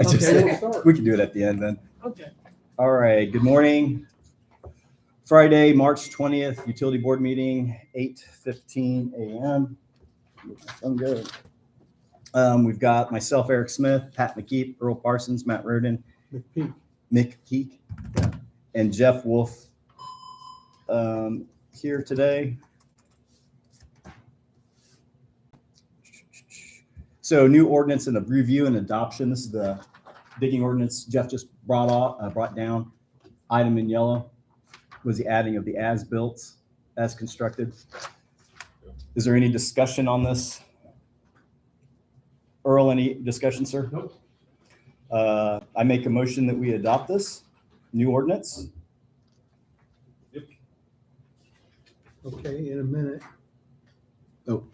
Okay, we'll start. We can do it at the end then. Okay. All right, good morning. Friday, March 20th, Utility Board meeting, 8:15 a.m. I'm good. We've got myself, Eric Smith, Pat McKeep, Earl Parsons, Matt Roden, McPeak. Mick Keek, and Jeff Wolf here today. So new ordinance and a review and adoption. This is the digging ordinance Jeff just brought down. Item in yellow was the adding of the as-built as constructed. Is there any discussion on this? Earl, any discussion, sir? Nope. I make a motion that we adopt this new ordinance. Yep. Okay, in a minute. Oh.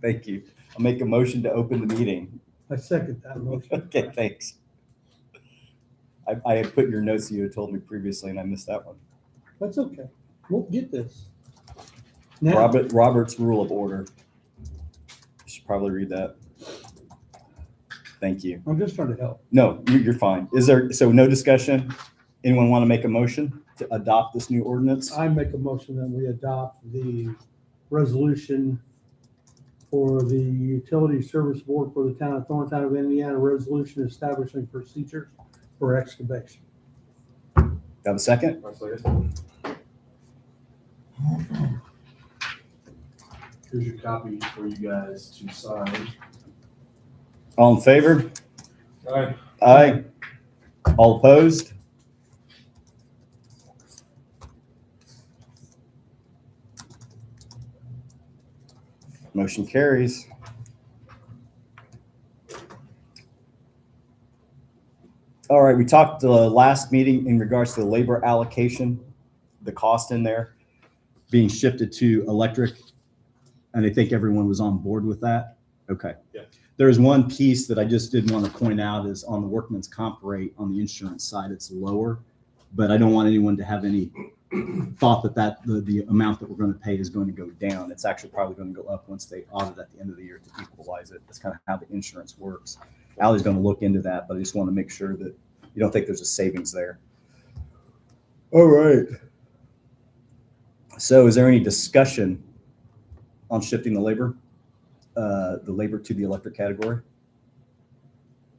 Thank you. I'll make a motion to open the meeting. I second that motion. Okay, thanks. I had put your notes you had told me previously, and I missed that one. That's okay. We'll get this. Now, Robert's Rule of Order. You should probably read that. Thank you. I'm just trying to help. No, you're fine. Is there, so no discussion? Anyone want to make a motion to adopt this new ordinance? I make a motion that we adopt the resolution for the Utility Service Board for the town of Thorntown of Indiana, resolution establishing procedures for excavation. Have a second? Here's your copy for you guys to sign. All in favor? Aye. Aye. All opposed? Motion carries. All right, we talked the last meeting in regards to the labor allocation, the cost in there being shifted to electric. And I think everyone was on board with that. Okay. Yeah. There's one piece that I just did want to point out is on the workman's comp rate on the insurance side, it's lower, but I don't want anyone to have any thought that the amount that we're going to pay is going to go down. It's actually probably going to go up once they audit at the end of the year to equalize it. That's kind of how the insurance works. Allie's going to look into that, but I just want to make sure that you don't think there's a savings there. All right. So is there any discussion on shifting the labor to the electric category?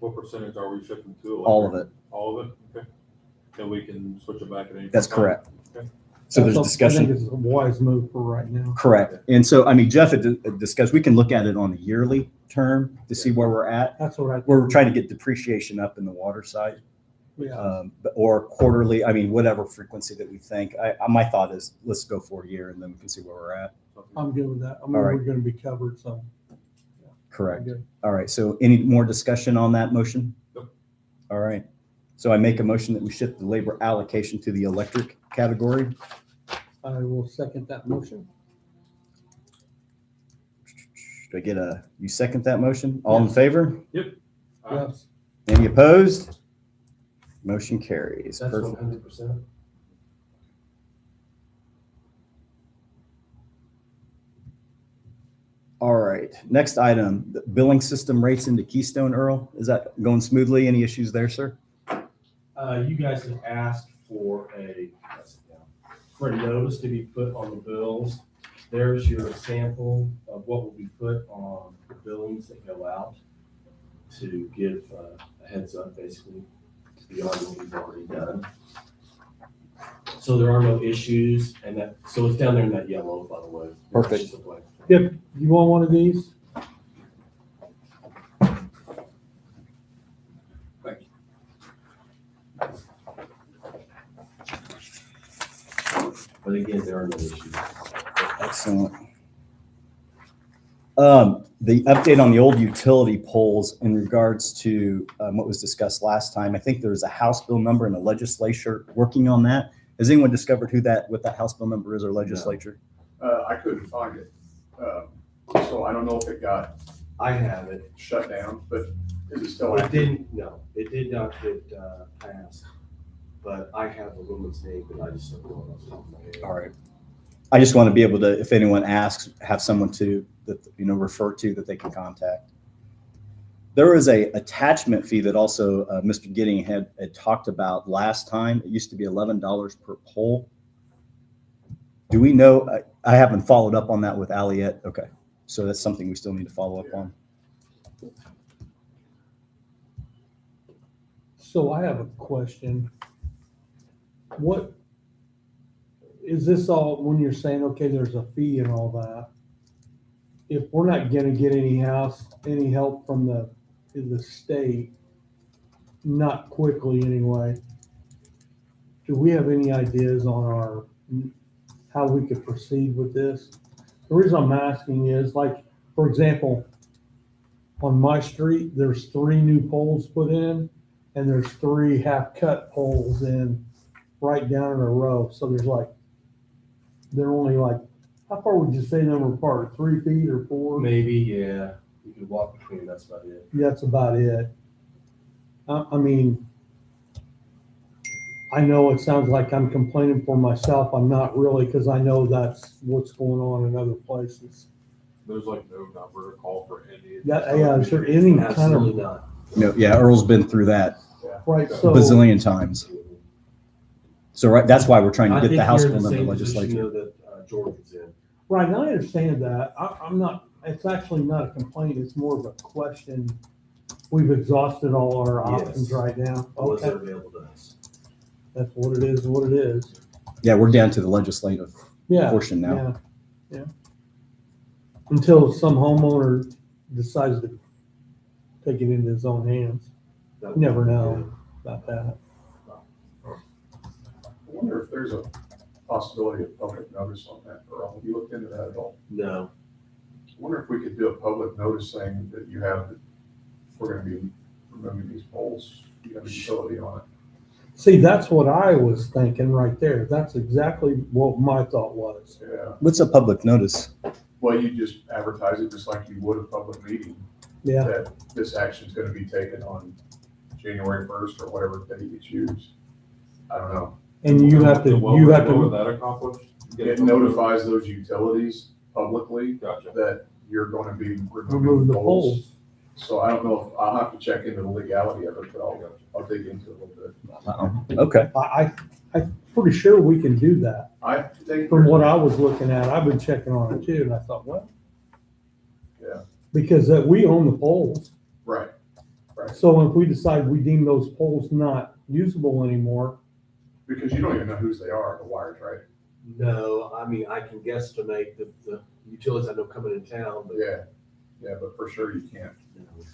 What percentage are we shifting to? All of it. All of it? Okay. And we can switch it back at any That's time? correct. Okay. So there's I think discussion. it's a wise move for right now. Correct. And so, I mean, Jeff had discussed, we can look at it on a yearly term to see where we're at. That's what I. We're trying to get depreciation up in the water side, Yeah. or quarterly. I mean, whatever frequency that we think. My thought is let's go for a year and then we can see where we're at. I'm good with that. I mean, All right. we're going to be covered, so. Correct. Good. All right. So any more discussion on that motion? Nope. All right. So I make a motion that we shift the labor allocation to the electric category. I will second that motion. Do I get you second that motion? All in Yes. favor? Aye. Yes. Any opposed? Motion carries. That's Perfect. 100%. All right. Next item, the billing system rates into Keystone, Earl. Is that going smoothly? Any issues there, sir? You guys have asked for a notice to be put on the bills. There's your sample of what will be put on the billings that go out to give a heads up, basically, beyond what we've already done. So there are no issues, and so it's down there in that yellow, by the way. Perfect. Yep. You want one of these? But again, there are no issues. Excellent. The update on the old utility poles in regards to what was discussed last time. I think there's a House bill number in the legislature working on that. Has anyone discovered what that House bill number is or legislature? I couldn't find it. So I don't know if it got I have it. shut down, but is it still It active? didn't, no, it did not get passed, but I have the woman's name, but I just don't know it off the top of my head. All right. I just want to be able to, if anyone asks, have someone to that, refer to that they can contact. There is a attachment fee that also Mr. Gidding had talked about last time. It used to be $11 per pole. Do we know? I haven't followed up on that with Ali yet. Okay. So that's something we still need to follow up on. So I have a question. What, is this all, when you're saying, okay, there's a fee and all that, if we're not gonna get any help from the state, not quickly anyway, do we have any ideas on how we could proceed with this? The reason I'm asking is, like, for example, on my street, there's 3 new poles put in, and there's 3 half-cut poles in right down in a row. So they're only like, how far would you say them are apart? 3 feet or 4? Maybe, yeah, you could walk between, that's about it. That's about it. I mean, I know it sounds like I'm complaining for myself. I'm not really, because I know that's what's going on in other places. There's like no number to call for any. Yeah, is there any kind Absolutely of, not. Yeah, Earl's been through that right, a so, bazillion times. So that's why we're trying to I get think the House you're bill in in the the same position, legislature. that George was in. right, and I understand that. I'm not, it's actually not a complaint. It's more of a question. We've exhausted all our options Yes. right now. What's Okay, available to us? that's what it is, what it is. Yeah, we're down to the legislative Yeah. portion now. Yeah. Until some homeowner decides to take it into his own hands. You never know about that. I wonder if there's a possibility of public notice on that, Earl. Have you looked into that at all? No. I wonder if we could do a public notice saying that we're gonna be removing these poles, you have a utility on it. See, that's what I was thinking right there. That's exactly what my thought was. Yeah, What's a public notice? well, you just advertise it just like you would a public meeting, Yeah, that this action's gonna be taken on January 1st or whatever date you choose. I don't know. and you have to, What would that accomplish? It notifies those utilities publicly Gotcha. that you're gonna be remove removing the poles. poles. So I don't know if, I'll have to check into the legality of it, but I'll dig into it a little bit. Okay. I'm pretty sure we can do that. I think. From what I was looking at, I've been checking on it too, and I thought, well. Yeah. Because we own the poles. Right, So if we decide we deem those poles not usable anymore, because you don't even know whose they are, the wires, right? No, I mean, I can guesstimate the utilities I know coming in town, but. Yeah, but for sure you can't.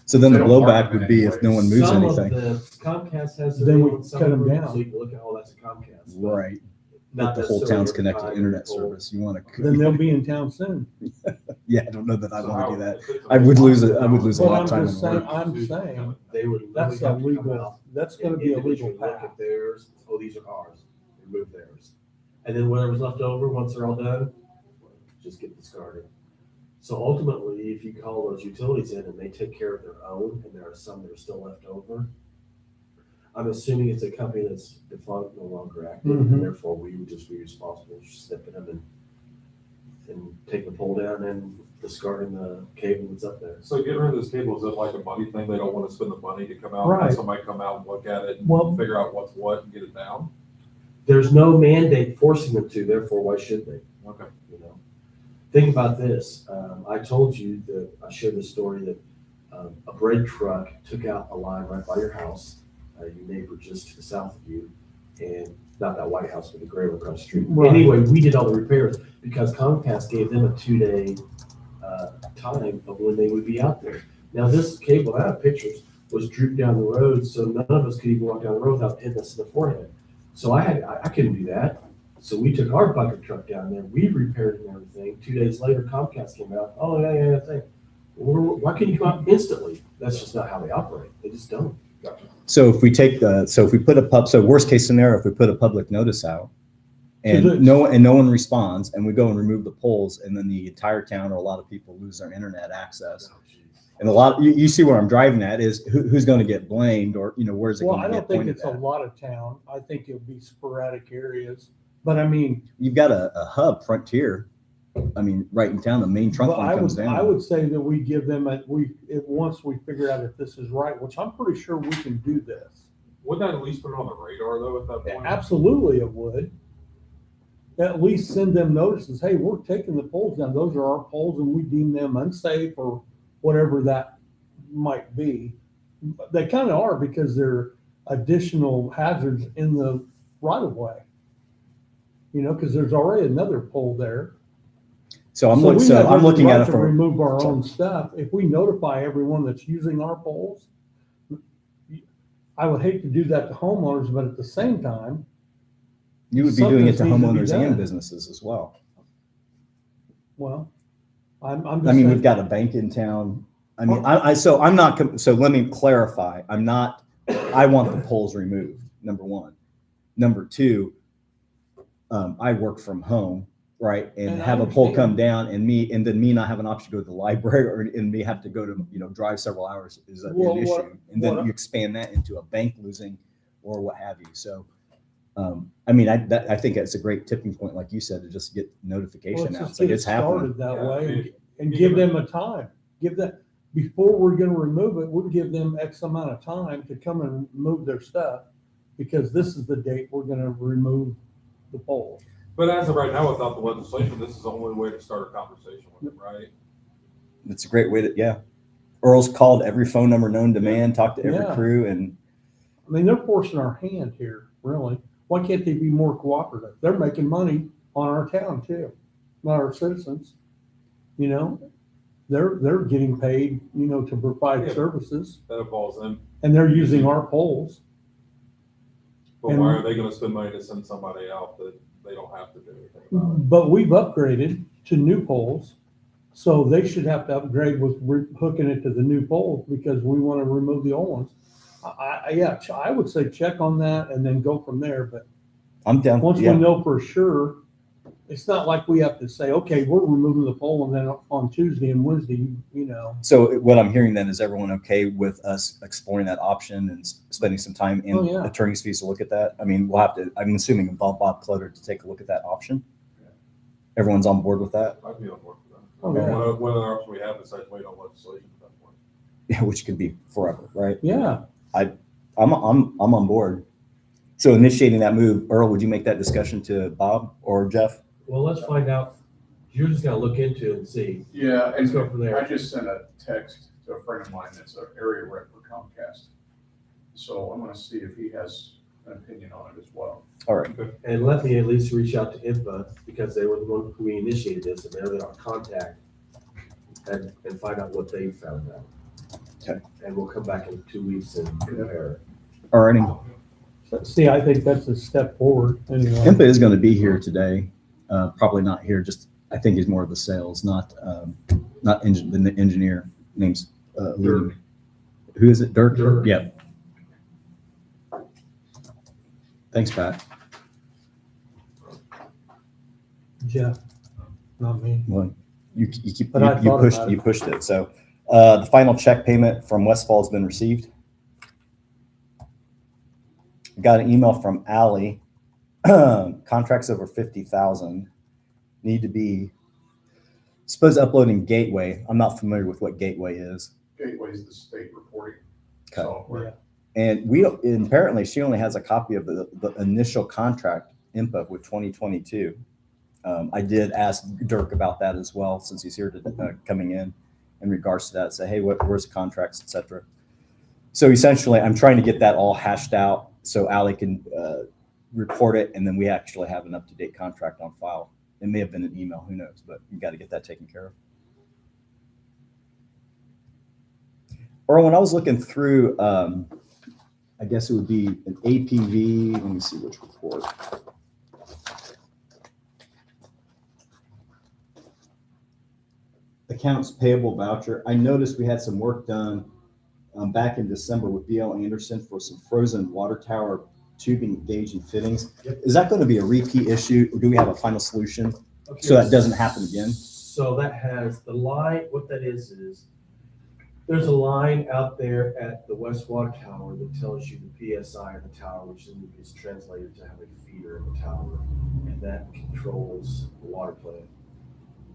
So then the They don't mark blowback them would be if no one anyways. moves Some of anything. the Comcast has. Then their we own, some cut 'em of down. So you can look at, oh, that's a Comcast. but Right. not But the whole necessarily town's every connected to time internet people- service. You want then to, they'll be in town soon. yeah, I don't know that I So want how- to do that. if it's I would lose a Well, lot I'm of time. just in work. saying, I'm saying, They would. that's literally have to come illegal, out that's gonna and be a legal individually Look path. at theirs, oh, these are ours, remove theirs. And then whatever's left over, once they're all done, just get discarded. So ultimately, if you call those utilities in and they take care of their own, and there are some that are still left over, I'm assuming it's a company that's defunct, no longer active, Mhm. and therefore we would just be responsible for snipping them and taking the pole down and discarding the cable that's up there. So getting rid of this cable, is it like a money thing? They don't want to spend the money to come out, and Right. have somebody come out and look at it Well- and figure out what's what and get it down? There's no mandate forcing them to, therefore why should they? Okay. You know, think about this. I told you that I shared the story that a bread truck took out a line right by your house, your neighbor just to the south of you, and not that white house, but the gray one across the street. Right. Anyway, we did all the repairs because Comcast gave them a 2-day time of when they would be out there. Now this cable, I have pictures, was drooped down the road, so none of us could even walk down the road without hitting us in the forehead. So I couldn't do that. So we took our bucket truck down there, we repaired it and everything. 2 days later, Comcast came out, oh, yeah, thing. Why couldn't you come out instantly? That's just not how they operate. They just don't. Gotcha. So if we so worst case scenario, if we put a public notice out So and no one responds and we go and remove the poles and then the entire town or a lot of people lose their internet access. And you see where I'm driving at is who's going to get blamed or, where's it Well, going I to don't get think pointed it's a at? lot of town. I think it'll be sporadic areas. But I mean, You've got a hub, Frontier. I mean, right in town, the main trunk But line comes down. I would say that we give them once we figure out if this is right, which I'm pretty sure we can do this. Wouldn't that at least put it on the radar though at that point? Absolutely it would. At least send them notices, hey, we're taking the poles down. Those are our poles and we deem them unsafe or whatever that might be. They kind of are because they're additional hazards in the right of way. You know, because there's already another pole there. So I'm we looking, have every looking at right it to from, remove our own stuff. If we notify everyone that's using our poles, I would hate to do that to homeowners, but at the same time, you would be doing it to something's needs homeowners to be and done. businesses as well. well, I'm I just mean, saying. we've got a bank in town. I mean, so I'm not, so let me clarify. I want the poles removed, number one. Number two, I work from home, right? And And I have a pole come understand. down and then me not have an option to go to the library and me have to go to, drive several hours is an Well, issue. And then what- you expand that into a bank losing or what have you. So, I mean, I think it's a great tipping point, like you said, to just get notification Let's out. just It's like get it it's happening. started that Yeah, way it- and you give give them a time. Give that, before we're gonna remove it, we'll give them X amount of time to come and move their stuff. Because this is the date we're gonna remove the poles. But as of right now, without the legislation, this is the only way to start a conversation with them, right? It's a great way to, yeah. Earl's called every phone number known to man, talked to every Yeah. crew and I mean, they're forcing our hand here, really. Why can't they be more cooperative? They're making money on our town too, not our citizens. You know, they're getting paid, to provide Yeah. services That involves them. and they're using our poles. But And- why are they gonna spend money to send somebody out that they don't have to do anything about it? But we've upgraded to new poles. So they should have to upgrade with hooking it to the new poles because we want to remove the old ones. I would say check on that and then go from there. But I'm down. once we Yeah. know for sure, it's not like we have to say, okay, we're removing the pole and then on Tuesday and Wednesday, So what I'm hearing then is everyone okay with us exploring that option and spending some time in Oh, yeah. attorney's fees to look at that? I mean, we'll have to, I'm assuming involve Bob Clutter to take a look at that option. Everyone's on board with that, I'd be on board for that. Oh, yeah. What other option we have besides wait on legislation at that point? yeah, which could be forever, right? yeah. I'm on board. So initiating that move, Earl, would you make that discussion to Bob or Jeff? Well, let's find out. You're just gonna look into it and see. Yeah, Let's go from there. I just sent a text to a friend of mine that's an area rep for Comcast. So I'm gonna see if he has an opinion on it as well. All right. And let me at least reach out to INPA because they were the one who initiated this and they're our contact and find out what they found out. Okay. And we'll come back in 2 weeks and compare. All righty. See, I think that's a step forward anyway. Impa is going to be here today. Probably not here. Just I think he's more of the sales, not the engineer. Name's Dirk. Who is it? Dirk. Dirk. Yep. Thanks, Pat. Jeff, not me. Well, you keep But I you thought about it. pushed it. So the final check payment from Westfall has been received. Got an email from Ally. Contracts over 50,000 need to be suppose uploading Gateway. I'm not familiar with what Gateway is. Gateway is the state reporting Okay. software. Yeah. And and apparently she only has a copy of the initial contract input with 2022. I did ask Dirk about that as well, since he's here to, coming in regards to that, say, hey, where's the contracts, et cetera. So essentially, I'm trying to get that all hashed out so Ally can report it, and then we actually have an up-to-date contract on file. It may have been an email, who knows, but you got to get that taken care of. Or when I was looking through, I guess it would be an APV. Let me see which report. Accounts payable voucher. I noticed we had some work done back in December with BL Anderson for some frozen water tower tubing, gauge, and fittings. Yep. Is that going to be a repeat issue, or do we have a final solution so that doesn't happen again? So that has the line, what that is there's a line out there at the West Water Tower that tells you the PSI of the tower, which is translated to have a feeder in the tower, and that controls the water plant.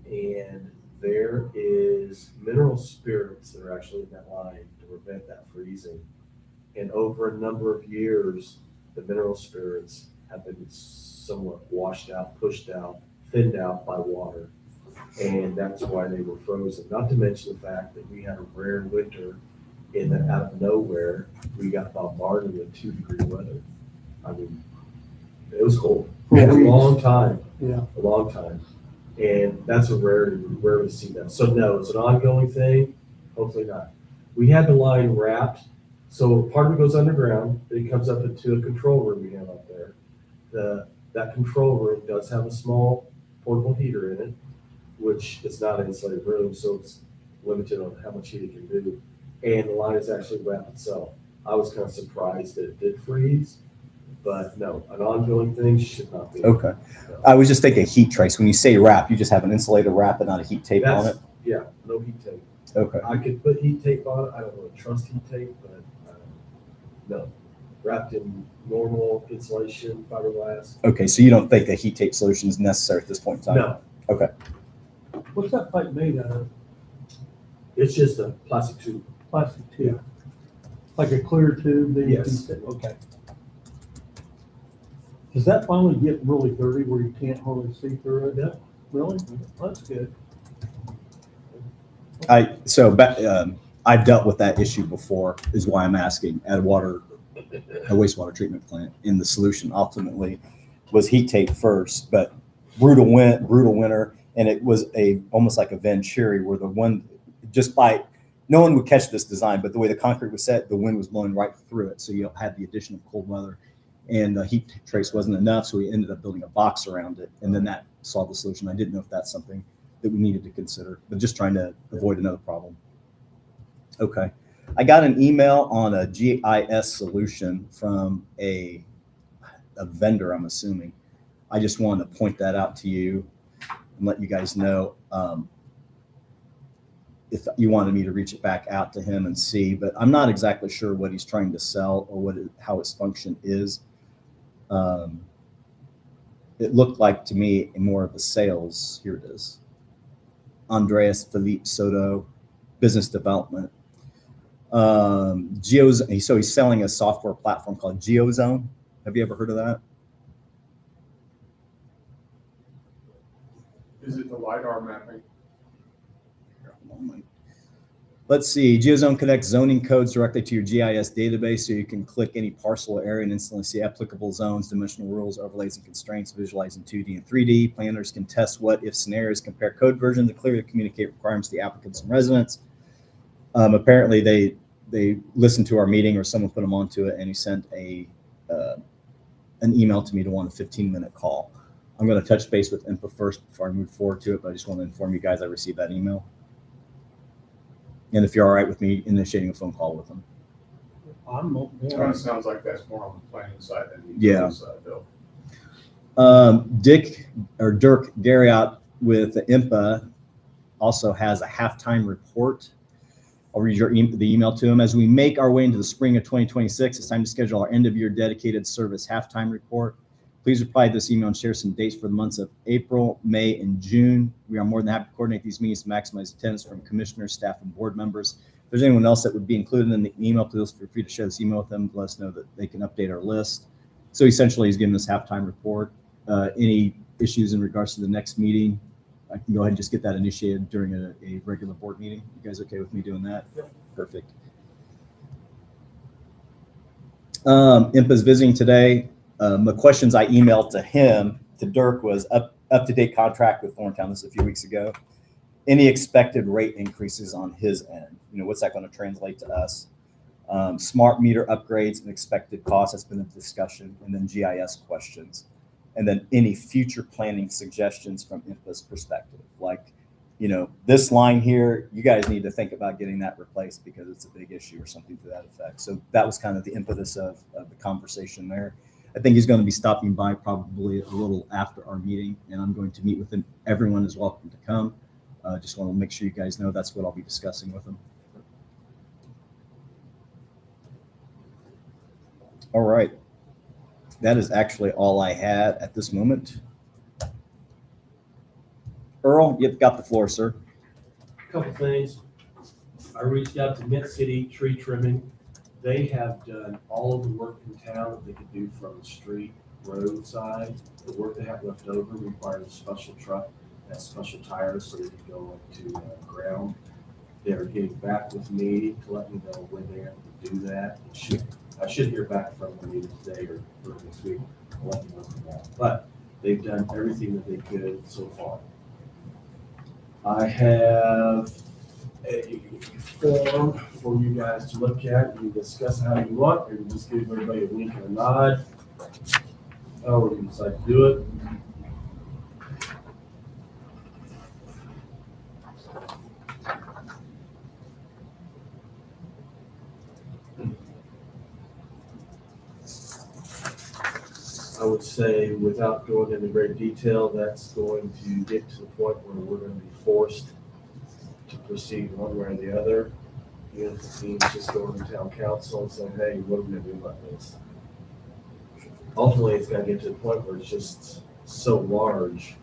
And there is mineral spirits that are actually in that line to prevent that freezing. And over a number of years, the mineral spirits have been somewhat washed out, pushed out, thinned out by water. And that's why they were frozen. Not to mention the fact that we had a rare winter in that out of nowhere, we got bombarded with 2-degree weather. I mean, it was cold for a long time, Yeah. a long time. And that's a rarity, we rarely see that. So no, it's an ongoing thing, hopefully not. We had the line wrapped, so part of it goes underground, then it comes up into a control room we have up there. That control room does have a small portable heater in it, which is not an insulated room, so it's limited on how much heat it can do. And the line is actually wrapped itself. I was kind of surprised that it did freeze, but no, an ongoing thing should not be. Okay. I was just thinking heat trace. When you say wrap, you just have an insulated wrap and not a heat tape on it? Yeah, no heat tape. Okay. I could put heat tape on it. I don't really trust heat tape, but no. Wrapped in normal insulation, fiberglass. Okay, so you don't think a heat tape solution is necessary at this point in time? No, What's that pipe made out of? it's just a plastic tube. Plastic tube? Like a clear tube that you can Yes. sit, okay. Does that finally get really dirty where you can't hardly see through it? Yeah. Really? That's good. I've dealt with that issue before, is why I'm asking, at a wastewater treatment plant. And the solution ultimately was heat tape first, but brutal winter, and it was almost like a Venturi where no one would catch this design, but the way the concrete was set, the wind was blowing right through it. So you had the addition of cold weather, and the heat trace wasn't enough. So we ended up building a box around it, and then that solved the solution. I didn't know if that's something that we needed to consider, but just trying to avoid another problem. Okay. I got an email on a GIS solution from a vendor, I'm assuming. I just wanted to point that out to you and let you guys know. If you wanted me to reach it back out to him and see, but I'm not exactly sure what he's trying to sell or how his function is. It looked like to me more of a sales. Here it is. Andreas Felipe Soto, business development. So he's selling a software platform called GeoZone. Have you ever heard of that? Is it the LiDAR mapping? Let's see. GeoZone connects zoning codes directly to your GIS database, so you can click any parcel or area and instantly see applicable zones, dimensional rules, overlays, and constraints, visualized in 2D and 3D. Planners can test what-if scenarios, compare code version to clearly communicate requirements to the applicants and residents. Apparently, they listened to our meeting, or someone put them onto it, and he sent an email to me to want a 15-minute call. I'm going to touch base with INPA first before I move forward to it, but I just want to inform you guys I received that email. And if you're all right with me initiating a phone call with them. I'm, It kind of sounds like that's more on the planning side than the Yeah. utility side, Bill. Dirk Garriott with the INPA also has a halftime report. I'll read the email to him. As we make our way into the spring of 2026, it's time to schedule our end-of-year dedicated service halftime report. Please reply to this email and share some dates for the months of April, May, and June. We are more than happy to coordinate these meetings to maximize attendance from commissioners, staff, and board members. If there's anyone else that would be included in the email, please feel free to share this email with them. Let us know that they can update our list. So essentially, he's giving us halftime report. Any issues in regards to the next meeting, I can go ahead and just get that initiated during a regular board meeting. You guys okay with me doing that? Yep. Perfect. INPA's visiting today. The questions I emailed to him, to Dirk, was up-to-date contract with Thorntown. This is a few weeks ago. Any expected rate increases on his end? What's that going to translate to us? Smart meter upgrades and expected costs. That's been a discussion. And then GIS questions. And then any future planning suggestions from INPA's perspective. Like, this line here, you guys need to think about getting that replaced because it's a big issue or something to that effect. So that was kind of the impetus of the conversation there. I think he's going to be stopping by probably a little after our meeting, and I'm going to meet with him. Everyone is welcome to come. Just want to make sure you guys know that's what I'll be discussing with him. All right. That is actually all I had at this moment. Earl, you've got the floor, sir. Couple things. I reached out to Mint City Tree Trimming. They have done all of the work in town that they could do from the street, roadside. The work they have left over requires a special truck, has special tires so they can go up to ground. They're getting back with me to let me know when they're able to do that. I should hear back from them either today or early next week. I'll let you know from that. But they've done everything that they could so far. I have a form for you guys to look at. You can discuss how you want, or you can just give everybody a wink and a nod. However you decide to do it. I would say, without going into great detail, that's going to get to the point where we're going to be forced to proceed one way or the other. Even if it means just going to town council and saying, hey, what are we going to do about this? Ultimately, it's going to get to the point where it's just so large,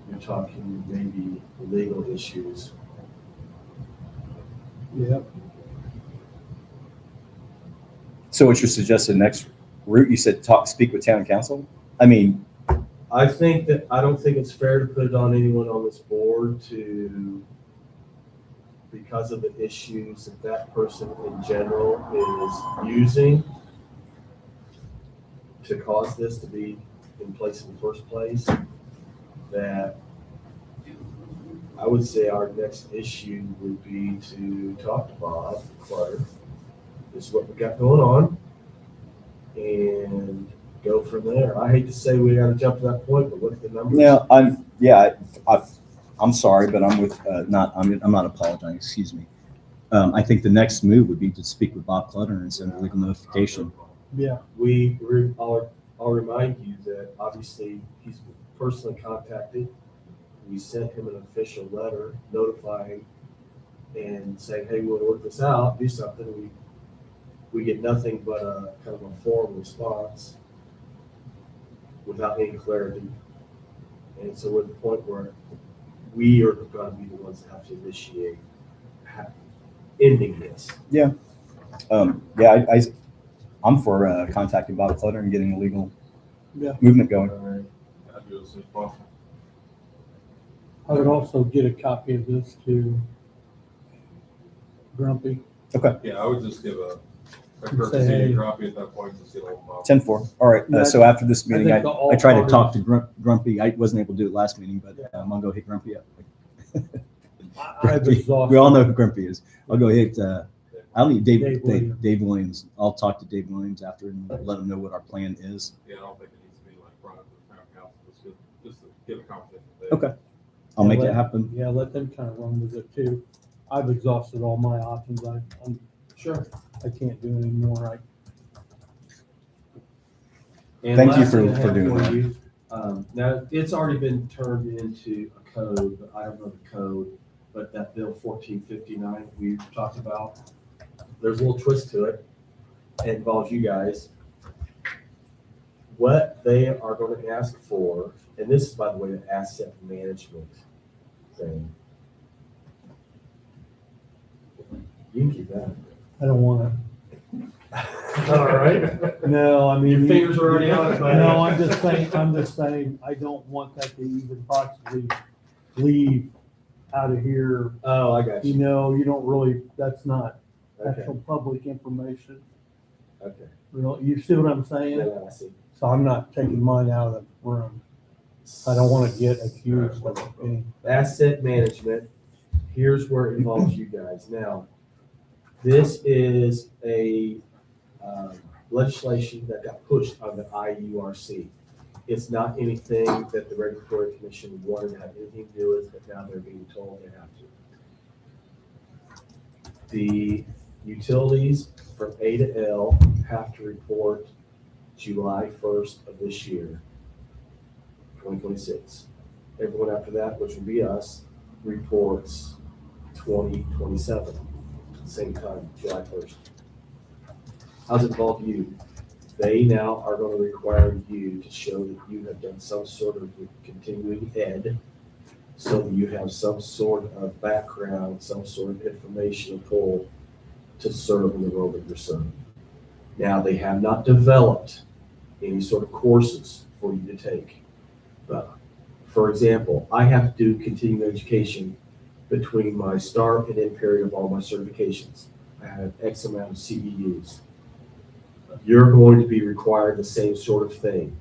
you're talking maybe legal issues. Yep. So what's your suggested next route? You said speak with town council? I mean, I don't think it's fair to put it on anyone on this board because of the issues that person in general is using to cause this to be in place in the first place, that I would say our next issue would be to talk to Bob Clutter. This is what we got going on, and go from there. I hate to say we gotta jump to that point, but look at the numbers. I'm sorry, but I'm with, I'm not apologizing, excuse me. I think the next move would be to speak with Bob Clutter and send a legal notification. Yeah. I'll remind you that obviously he's personally contacted. We sent him an official letter notifying and saying, hey, we want to work this out, do something. We get nothing but a kind of a formal response without any clarity. And so we're at the point where we are going to be the ones that have to initiate ending this. I'm for contacting Bob Clutter and getting a legal Yeah. movement going. All right. I'd do it as soon as possible. I would also get a copy of this to Grumpy. Yeah, I would just give a Say, courtesy hey. to Grumpy at that point, just get a little mouth. 10-4. All right. Yeah, So after this I meeting, think all I tried to talk parties- to Grumpy. I wasn't able to do it last meeting, but I'm gonna go hit Grumpy up. I've exhausted. We all know who Grumpy is. I'll go hit, I don't need Dave Williams. Dave Williams. I'll talk to Dave Williams after and let him know what our plan is. Yeah, I don't think it needs to be like brought up to the town council, just to give a conversation. Okay. I'll make it happen. Yeah, let them kind of run with it too. I've exhausted all my options. I'm Sure. I can't do any more. And Thank you last thing I for have doing for that. you, now, it's already been turned into a code, but I don't know the code, but that bill 1459 we talked about, there's a little twist to it. It involves you guys. What they are going to ask for, and this is, by the way, the asset management thing. You can keep that. I don't want All right. to. No, I mean. Your fingers are already on it, buddy. No, I'm just saying, I don't want that to even possibly leave out of here. Oh, I got You you. know, you don't really, that's not Okay, actual public information. okay. You see what I'm saying? Yeah, I see. So I'm not taking mine out of the room. I don't want to get accused of being. Asset management, here's where it involves you guys. Now, this is a legislation that got pushed on the IURC. It's not anything that the Regulatory Commission wanted to have anything to do with, but now they're being told they have to. The utilities from A to L have to report July 1st of this year, 2026. Everyone after that, which would be us, reports 2027, same time, July 1st. How's it involve you? They now are going to require you to show that you have done some sort of continuing ed so that you have some sort of background, some sort of information to pull to serve in the role that you're serving. Now, they have not developed any sort of courses for you to take. But, for example, I have to do continuing education between my start and end period of all my certifications. I have X amount of CEUs. You're going to be required the same sort of thing.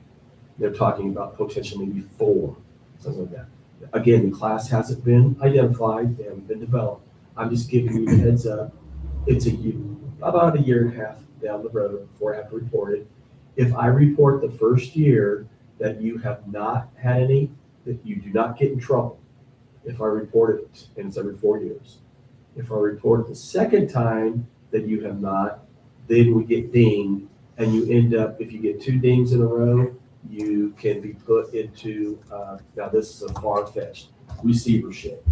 They're talking about potentially maybe 4, something like that. Again, the class hasn't been identified, they haven't been developed. I'm just giving you the heads up. It's about a year and a half down the road before I have to report it. If I report the first year that you have not had any, that you do not get in trouble. If I report it, and it's every 4 years. If I report it the second time that you have not, then we get dinged, and you end up, if you get 2 dings in a row, you can be put into, now this is a far-fetched, receivership.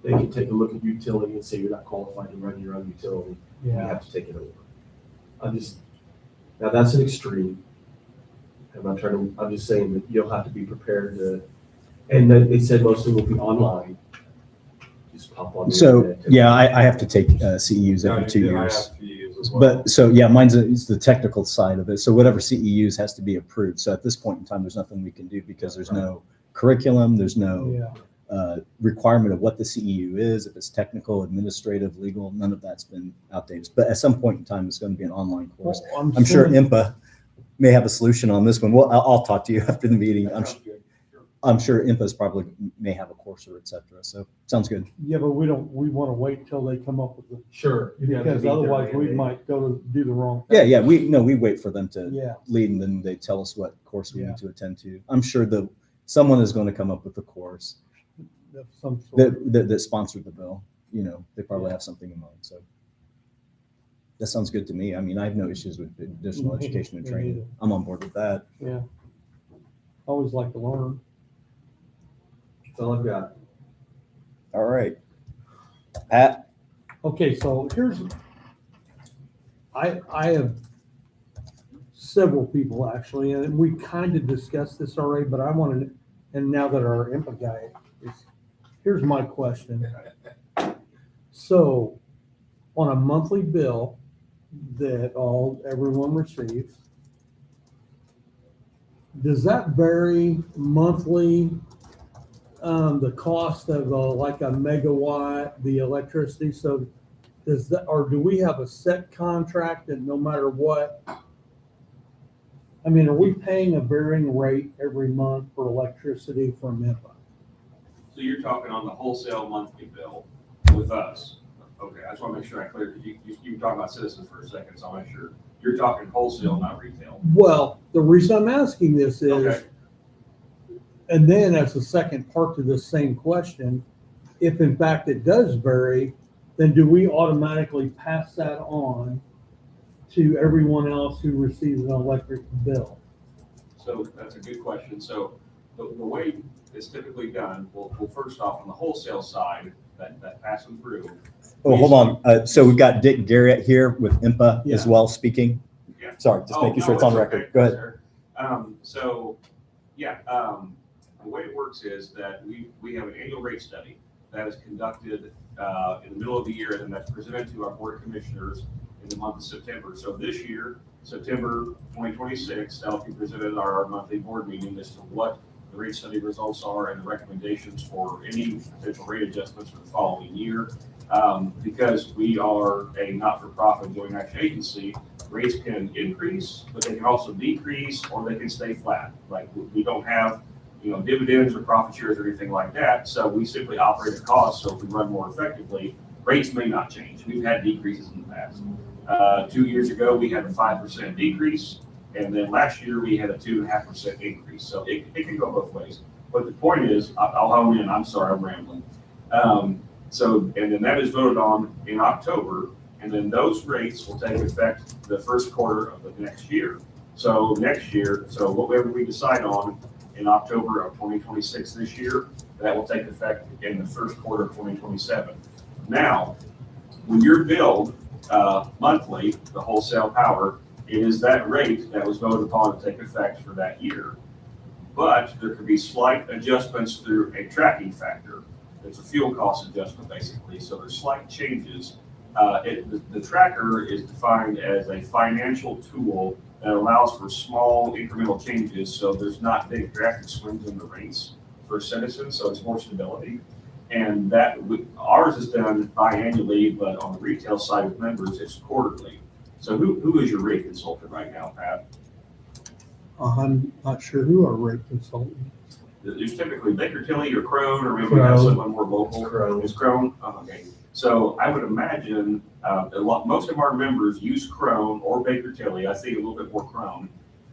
They can take a look at utility and say you're not qualified to run your own utility. You have to take it over. Now that's an extreme. I'm just saying that you'll have to be prepared to, and then they said most of it will be online. Just pop on. the So, internet. yeah, I have to take CEUs every 2 years. But so, yeah, mine's it's the technical side of it. So whatever CEUs has to be approved. So at this point in time, there's nothing we can do because there's no curriculum, there's no requirement of what the CEU is, if it's technical, administrative, legal, none of that's been outdated. But at some point in time, it's going to be an online course. Well, I'm sure assuming- IMPA may have a solution on this one. Well, I'll talk to you after the meeting. I'm sure IMPA's probably may have a course or et cetera. So sounds good. Yeah, but we want to wait till they come up with the, Sure. because otherwise we might go to do the wrong Yeah, thing. yeah. We wait for them to Yeah, lead and then they tell us what course we Yeah. need to attend to. I'm sure that someone is going to come up with a course of some sort. that sponsored the bill. You know, they probably have something in mind. So that sounds good to me. I mean, I have no issues with additional Me- education and me training. neither. I'm on board with that. Yeah. Always like to learn. That's all I've got. All right. Pat, Okay, so I have several people actually, and we kind of discussed this already, but I wanted, and now that our IMPA guy is, here's my question. So on a monthly bill that everyone receives, does that vary monthly? The cost of like a megawatt, the electricity, so does that, or do we have a set contract that no matter what? I mean, are we paying a varying rate every month for electricity from IMPA? So you're talking on the wholesale monthly bill with us? Okay, I just want to make sure I clear, because you were talking about Citizens for a second, so I'll make sure. You're talking wholesale, not retail. Well, the reason I'm asking this is, Okay. and then as a second part to this same question, if in fact it does vary, then do we automatically pass that on to everyone else who receives an electric bill? So that's a good question. So the way it's typically done, well, first off, on the wholesale side, that passing through. oh, hold on. So we've got Dick Garrett here with IMPA as Yeah. well speaking. Yeah. Sorry, just Oh, making no, sure it's on okay, record. Go ahead. sir. So, yeah, the way it works is that we have an annual rate study that is conducted in the middle of the year, and that's presented to our board of commissioners in the month of September. So this year, September 2026, that'll be presented at our monthly board meeting as to what the rate study results are and the recommendations for any potential rate adjustments for the following year. Because we are a not-for-profit joint action agency, rates can increase, but they can also decrease, or they can stay flat. Like, we don't have, dividends or profit shares or anything like that, so we simply operate at cost. So if we run more effectively, rates may not change. We've had decreases in the past. 2 years ago, we had a 5% decrease, and then last year we had a 2.5% increase. So it can go both ways. But the point is, I'll hone in, I'm sorry, I'm rambling. And then that is voted on in October, and then those rates will take effect the first quarter of the next year. So next year, so whatever we decide on in October of 2026 this year, that will take effect in the first quarter of 2027. Now, when you're billed monthly, the wholesale power, it is that rate that was voted upon to take effect for that year. but there could be slight adjustments through a tracking factor. It's a fuel cost adjustment, basically, so there's slight changes. The tracker is defined as a financial tool that allows for small incremental changes, so there's not big drastic swings in the rates for citizens, so it's more stability. And ours is done biannually, but on the retail side with members, it's quarterly. So who is your rate consultant right now, Pat? I'm not sure who our rate consultant. There's typically Baker Tilly or Crone, or maybe we have Crone. someone more local. Crone. It's Crone? Oh, okay. So I would imagine, most of our members use Crone or Baker Tilly. I see a little bit more Crone.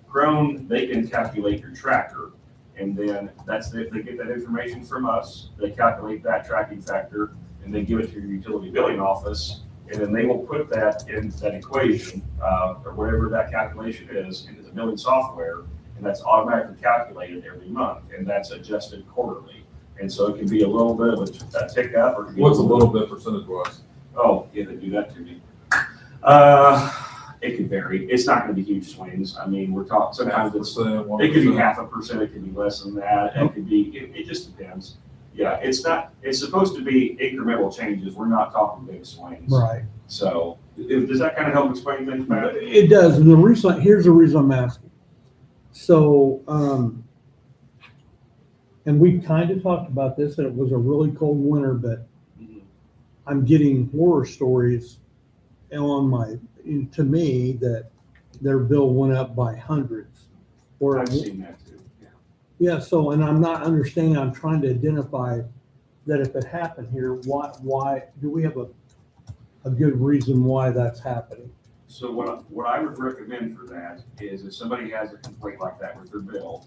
Crone, they can calculate your tracker. And then they get that information from us. They calculate that tracking factor and they give it to your utility billing office. And then they will put that in that equation, or whatever that calculation is, into the billing software. And that's automatically calculated every month, and that's adjusted quarterly. And so it can be a little bit of a tick up, or it can be What's a little bit percentage wise? Oh, yeah, they do that to me. It could vary. It's not gonna be huge swings. I mean, we're talking, sometimes it's, it could be 0.5%, it could be less than that. It could be, it just depends. Yeah, it's supposed to be incremental changes. We're not talking big swings. Right. So, does that kind of help explain things, Matt? It does. And here's the reason I'm asking. So, and we kind of talked about this, and it was a really cold winter, but Mhm. I'm getting horror stories to me that their bill went up by hundreds. Or I've seen that too. Yeah. yeah, so, and I'm not understanding, I'm trying to identify that if it happened here, why, do we have a good reason why that's happening? So what I would recommend for that is if somebody has a complaint like that with their bill,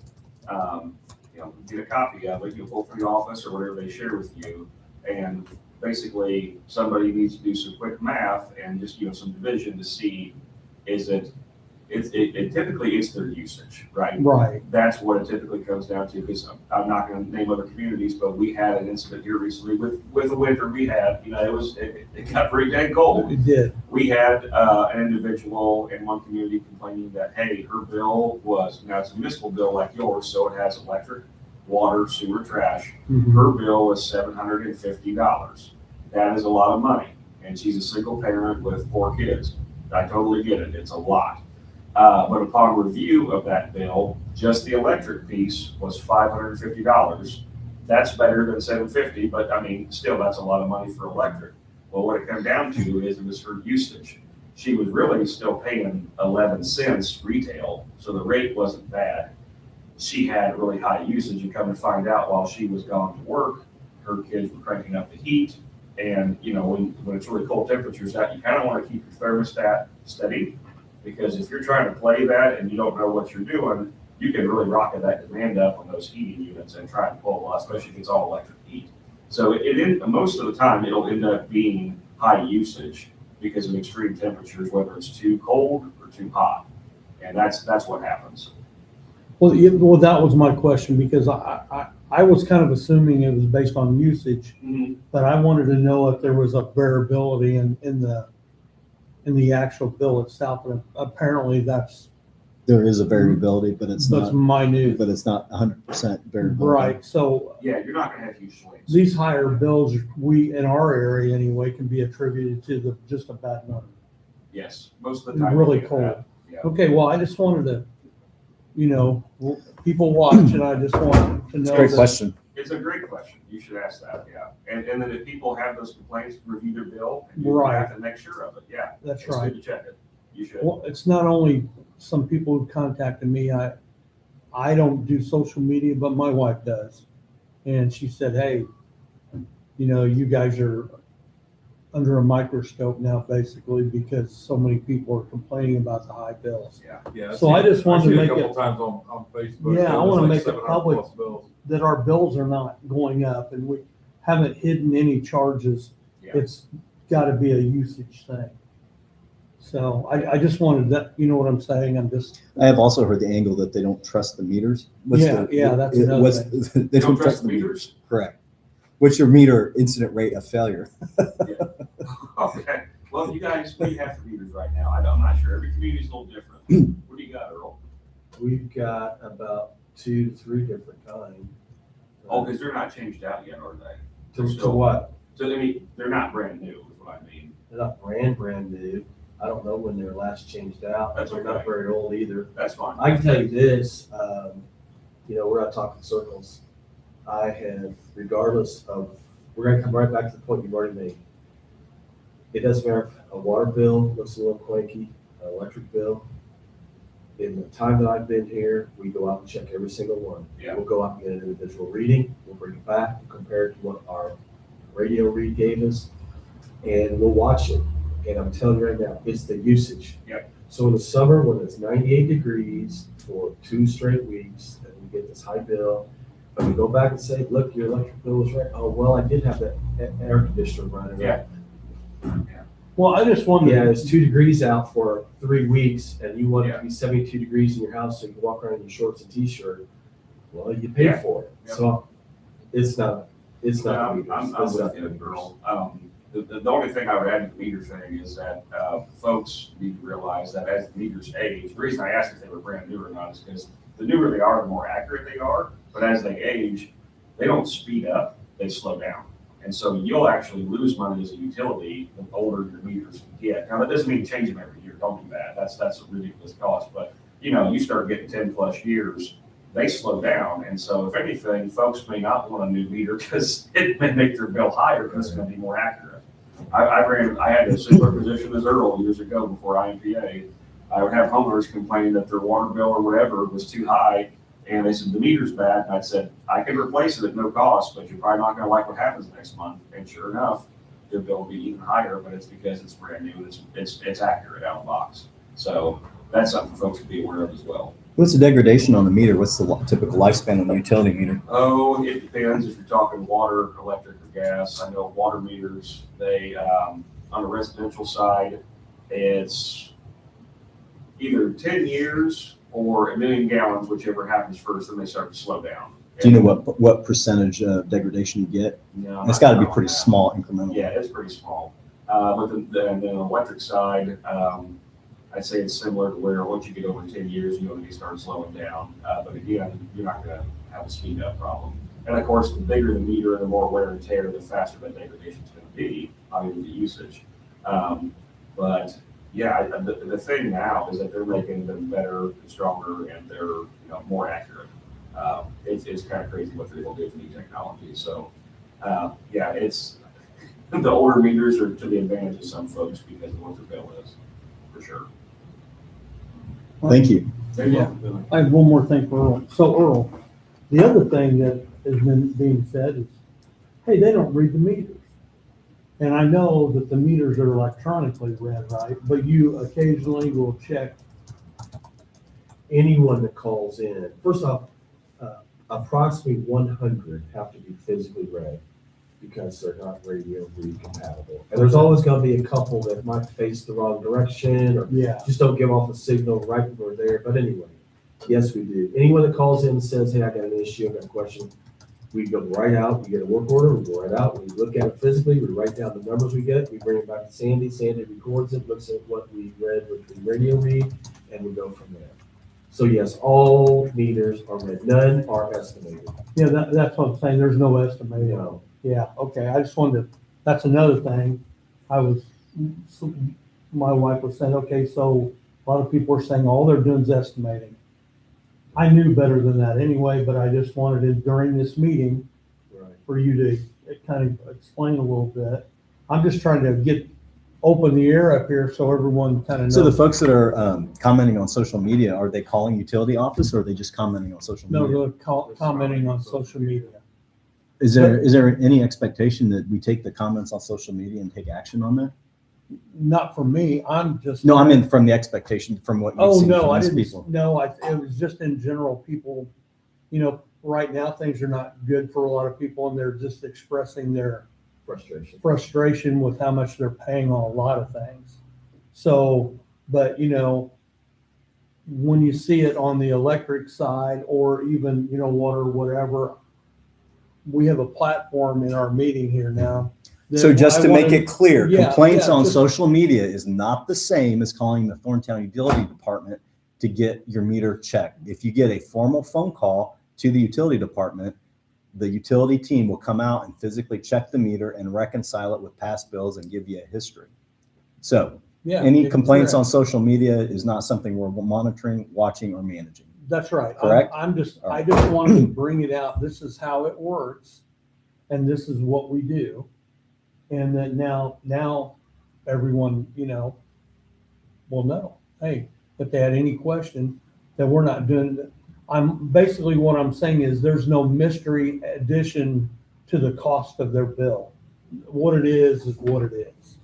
get a copy of it, you'll pull from the office or whatever they share with you. And basically, somebody needs to do some quick math and just, some division to see, typically it's their usage, right? Right. That's what it typically comes down to, because I'm not gonna name other communities, but we had an incident here recently with the winter we had, it got pretty dang cold. It did. We had an individual in one community complaining that, hey, her bill now it's a municipal bill like yours, so it has electric, water, sewer, trash. Mhm. Her bill was $750. That is a lot of money. And she's a single parent with 4 kids. I totally get it. It's a lot. But upon review of that bill, just the electric piece was $550. That's better than $750, but I mean, still, that's a lot of money for electric. Well, what it comes down to is it was her usage. She was really still paying 11 cents retail, so the rate wasn't bad. She had really high usage. You come to find out while she was gone to work, her kids were cranking up the heat. And, when it's really cold temperatures out, you kind of want to keep your thermostat steady, because if you're trying to play that and you don't know what you're doing, you can really rocket that demand up on those heating units and try and pull a lot, especially if it's all electric heat. So most of the time, it'll end up being high usage because of extreme temperatures, whether it's too cold or too hot. And that's what happens. Well, that was my question, because I was kind of assuming it was based on usage, but I wanted to know if there was a variability in the actual bill itself. And apparently There is a variability, but it's that's not, minute. but it's not 100% variable. Right. So Yeah, you're not gonna have huge swings. these higher bills, we, in our area anyway, can be attributed to just a bad number. Yes, most of the time. Really you get cold. that. Yeah. Okay, well, I just wanted to, people watch, and I just wanted to know. It's a great that- question. It's a great question. You should ask that, yeah. And then if people have those complaints, review their bill and do Right. that and make sure of it, yeah. That's It's right. good to check it. You should. Well, it's not only some people who contacted me. I don't do social media, but my wife does. And she said, hey, you guys are under a microscope now, basically, because so many people are complaining about the high bills. Yeah. So I just wanted to make A it- couple times on Facebook. Yeah, I it was wanna like make it 700 public. plus bills. That our bills are not going up, and we haven't hidden any charges. Yeah. It's got to be a usage thing. So I just wanted that, you know what I'm saying? I have also heard the angle that they don't trust the meters. Yeah, that's another They Don't trust the meters? Correct. What's your meter incident rate of failure? Okay. Well, you guys, we have for meters right now. I'm not sure. Every community's a little different. What do you got, Earl? We've got about 2 to 3 different kinds. Oh, because they're not changed out yet, are they? To what? So, I mean, they're not brand new, is what I mean. They're not brand new. I don't know when they were last changed out. That's They're okay. not very old either. That's fine. I can tell you this, we're not talking circles. I have, regardless of, we're gonna come right back to the point you've already made. It doesn't matter if a water bill looks a little quaky, an electric bill. In the time that I've been here, we go out and check every single one. Yeah. We'll go out and get an individual reading, we'll bring it back, we'll compare it to what our radio read gave us, and we'll watch it. And I'm telling you right now, it's the usage. Yep. So in the summer, when it's 98 degrees for 2 straight weeks, and we get this high bill, and we go back and say, look, your electric bill was right. Oh, well, I did have that air conditioner running. Yeah. Well, I just wondered. Yeah, it's 2 degrees out for 3 weeks, and you want it Yeah. to be 72 degrees in your house so you can walk around in your shorts and t-shirt. Well, you paid Yeah. for it. Yeah. So it's not Yeah, the I'm meters. I'm It's not with the you, meters. Earl. The only thing I would add to the meter thing is that folks need to realize that as the meters age, the reason I asked if they were brand new or not is because the newer they are, the more accurate they are. But as they age, they don't speed up, they slow down. And so you'll actually lose money as a utility the older your meters get. Now, that doesn't mean change them every year. Don't do that. That's a ridiculous cost. But, you start getting 10 plus years, they slow down. And so if anything, folks may not want a new meter because it may make their bill higher because it's going to be more accurate. I had a similar position as Earl years ago before IMPA. I would have homeowners complaining that their water bill or whatever was too high. And they said, the meter's bad. And I said, I can replace it at no cost, but you're probably not going to like what happens next month. And sure enough, their bill will be even higher, but it's because it's brand new and it's accurate out of the box. So that's something folks to be aware of as well. What's the degradation on the meter? What's the typical lifespan on the utility meter? Oh, it depends if you're talking water, electric, or gas. I know water meters, they, on the residential side, it's either 10 years or 1 million gallons, whichever happens first, then they start to slow down. Do you know what percentage of degradation you get? No, It's got to be not pretty that. small incremental. Yeah, it's pretty small. But the electric side, I'd say it's similar to where once you get over 10 years, they start slowing down. But again, you're not going to have a speed up problem. And of course, the bigger the meter and the more wear and tear, the faster that degradation is going to be, obviously the usage. But yeah, the thing now is that they're making them better and stronger and they're more accurate. It's kind of crazy what they're able to do with new technology. So yeah, it's the older meters are to the advantage of some folks because of what their bill is, for sure. Thank you. There you go. I have one more thing for Earl. So Earl, the other thing that has been being said is, hey, they don't read the meters. And I know that the meters are electronically read, right? But you occasionally will check. Anyone that calls in, first off, approximately 100 have to be physically read because they're not radio read compatible. And there's always going to be a couple that might face the wrong direction or Yeah. just don't give off a signal right when we're there. But anyway, yes, we do. Anyone that calls in and says, hey, I got an issue, I got a question, we go right out, we get a work order, we go right out, we look at it physically, we write down the numbers we get, we bring it back to Sandy, Sandy records it, looks at what we read, which we radio read, and we go from there. So yes, all meters are read, none are estimated. Yeah, that's what I'm saying. There's no estimate. No. Yeah, okay. I just wanted to, that's another thing. My wife was saying, okay, so a lot of people are saying all they're doing is estimating. I knew better than that anyway, but I just wanted to, during this meeting, Right. for you to kind of explain a little bit. I'm just trying to open the air up here so everyone kind of knows. So the folks that are commenting on social media, are they calling utility office or are they just commenting on social No, media? they're commenting on social media. Is there any expectation that we take the comments on social media and take action on that? Not for me, I'm just. No, I mean from the expectation from what you've Oh, seen no, from I these didn't, people. no, it was just in general, people, right now, things are not good for a lot of people and they're just expressing their frustration with how much they're paying on a lot of things. So, but when you see it on the electric side or even, water, whatever, we have a platform in our meeting here now. So just to make it clear, Yeah, complaints yeah, on just- social media is not the same as calling the Thorntown Utility Department to get your meter checked. If you get a formal phone call to the utility department, the utility team will come out and physically check the meter and reconcile it with past bills and give you a history. So Yeah. any it's complaints on correct. social media is not something we're monitoring, watching, or managing. That's right. Correct? I All just wanted to bring it out. This is how it works. And this is what we do. And then now everyone, will know, hey, if they had any question that we're not doing, basically what I'm saying is there's no mystery addition to the cost of their bill. What it is what it is.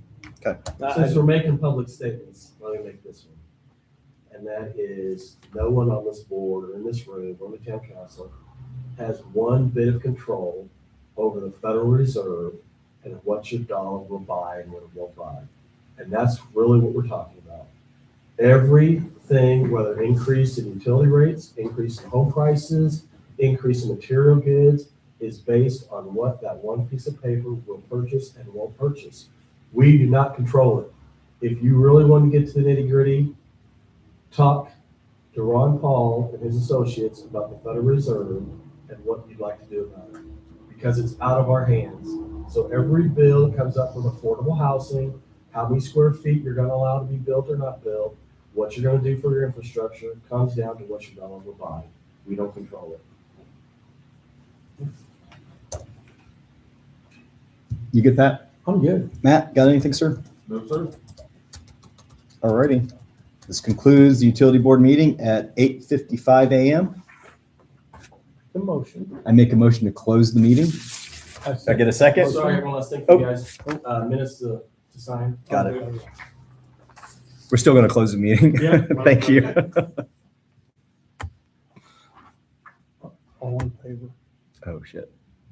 Okay. Since we're making public statements, let me make this one. And that is, no one on this board or in this room or the town council has one bit of control over the Federal Reserve and what your dollar will buy and what it won't buy. And that's really what we're talking about. Everything, whether increase in utility rates, increase in home prices, increase in material goods, is based on what that one piece of paper will purchase and won't purchase. We do not control it. If you really want to get to the nitty gritty, talk to Ron Paul and his associates about the Federal Reserve and what you'd like to do about it, because it's out of our hands. So every bill that comes up from affordable housing, how many square feet you're going to allow to be built or not built, what you're going to do for your infrastructure, comes down to what your dollar will buy. We don't control it. You get that? I'm good. Matt, got anything, sir? No, sir. Alrighty. This concludes the utility board meeting at 8:55 a.m. The motion. I make a motion to close the meeting. I get a second? Sorry, one last thing for you guys. Minutes to sign. Got it. We're still going to close the meeting. Yeah. Thank you. All in favor? Oh, shit.